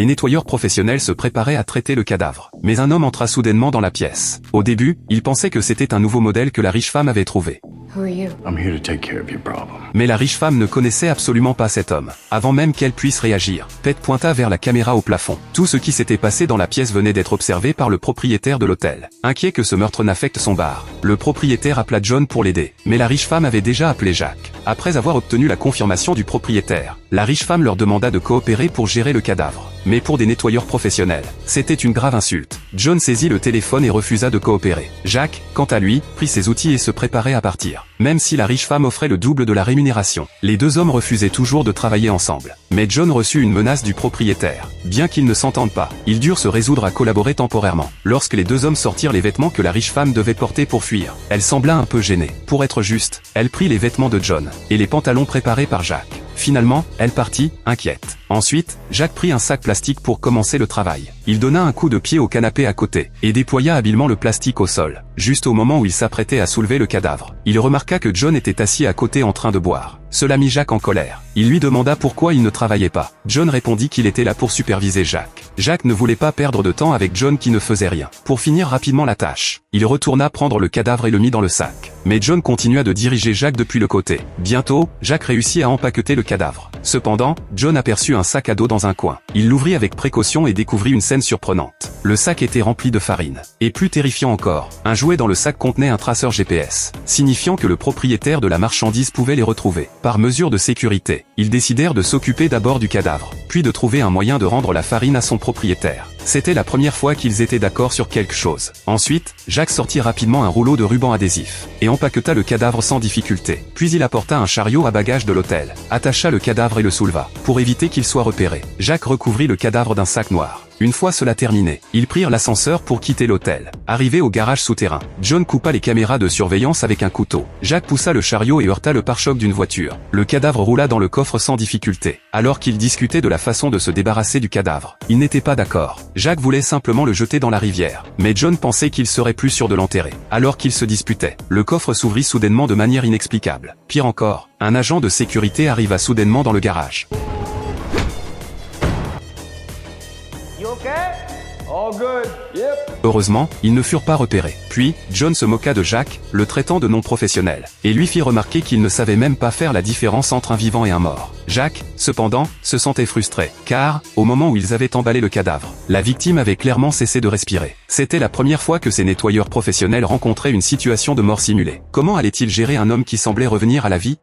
les nettoyeurs professionnels se préparaient à traiter le cadavre. Mais un homme entra soudainement dans la pièce. Au début, il pensait que c'était un nouveau modèle que la riche femme avait trouvé. Who are you? I'm here to take care of your problem. Mais la riche femme ne connaissait absolument pas cet homme. Avant même qu'elle puisse réagir, Pete pointa vers la caméra au plafond. Tout ce qui s'était passé dans la pièce venait d'être observé par le propriétaire de l'hôtel. Inquiet que ce meurtre n'affecte son bar, le propriétaire appela John pour l'aider. Mais la riche femme avait déjà appelé Jack. Après avoir obtenu la confirmation du propriétaire, la riche femme leur demanda de coopérer pour gérer le cadavre. Mais pour des nettoyeurs professionnels, c'était une grave insulte. John saisit le téléphone et refusa de coopérer. Jack, quant à lui, prit ses outils et se préparait à partir. Même si la riche femme offrait le double de la rémunération, les deux hommes refusaient toujours de travailler ensemble. Mais John reçut une menace du propriétaire. Bien qu'ils ne s'entendent pas, ils durent se résoudre à collaborer temporairement. Lorsque les deux hommes sortirent les vêtements que la riche femme devait porter pour fuir, elle sembla un peu gênée. Pour être juste, elle prit les vêtements de John et les pantalons préparés par Jack. Finalement, elle partit, inquiète. Ensuite, Jack prit un sac plastique pour commencer le travail. Il donna un coup de pied au canapé à côté, et déploya habilement le plastique au sol, juste au moment où il s'apprêtait à soulever le cadavre. Il remarqua que John était assis à côté en train de boire. Cela mit Jack en colère. Il lui demanda pourquoi il ne travaillait pas. John répondit qu'il était là pour superviser Jack. Jack ne voulait pas perdre de temps avec John qui ne faisait rien. Pour finir rapidement la tâche, il retourna prendre le cadavre et le mit dans le sac. Mais John continua de diriger Jack depuis le côté. Bientôt, Jack réussit à empaqueter le cadavre. Cependant, John aperçut un sac à dos dans un coin. Il l'ouvrit avec précaution et découvrit une scène surprenante. Le sac était rempli de farine. Et plus terrifiant encore, un jouet dans le sac contenait un traceur GPS, signifiant que le propriétaire de la marchandise pouvait les retrouver. Par mesure de sécurité, ils décidèrent de s'occuper d'abord du cadavre, puis de trouver un moyen de rendre la farine à son propriétaire. C'était la première fois qu'ils étaient d'accord sur quelque chose. Ensuite, Jack sortit rapidement un rouleau de ruban adhésif, et empaqueta le cadavre sans difficulté. Puis il apporta un chariot à bagages de l'hôtel, attacha le cadavre et le souleva, pour éviter qu'il soit repéré. Jack recouvrit le cadavre d'un sac noir. Une fois cela terminé, ils prirent l'ascenseur pour quitter l'hôtel. Arrivé au garage souterrain, John coupa les caméras de surveillance avec un couteau. Jack poussa le chariot et heurta le pare-choc d'une voiture. Le cadavre roula dans le coffre sans difficulté. Alors qu'ils discutaient de la façon de se débarrasser du cadavre, ils n'étaient pas d'accord. Jack voulait simplement le jeter dans la rivière, mais John pensait qu'il serait plus sûr de l'enterrer. Alors qu'ils se disputaient, le coffre s'ouvrit soudainement de manière inexplicable. Pire encore, un agent de sécurité arriva soudainement dans le garage. All good. Yep. Heureusement, ils ne furent pas repérés. Puis, John se moqua de Jack, le traitant de non professionnel, et lui fit remarquer qu'il ne savait même pas faire la différence entre un vivant et un mort. Jack, cependant, se sentait frustré, car, au moment où ils avaient emballé le cadavre, la victime avait clairement cessé de respirer. C'était la première fois que ces nettoyeurs professionnels rencontraient une situation de mort simulée. Comment allait-il gérer un homme qui semblait revenir à la vie ?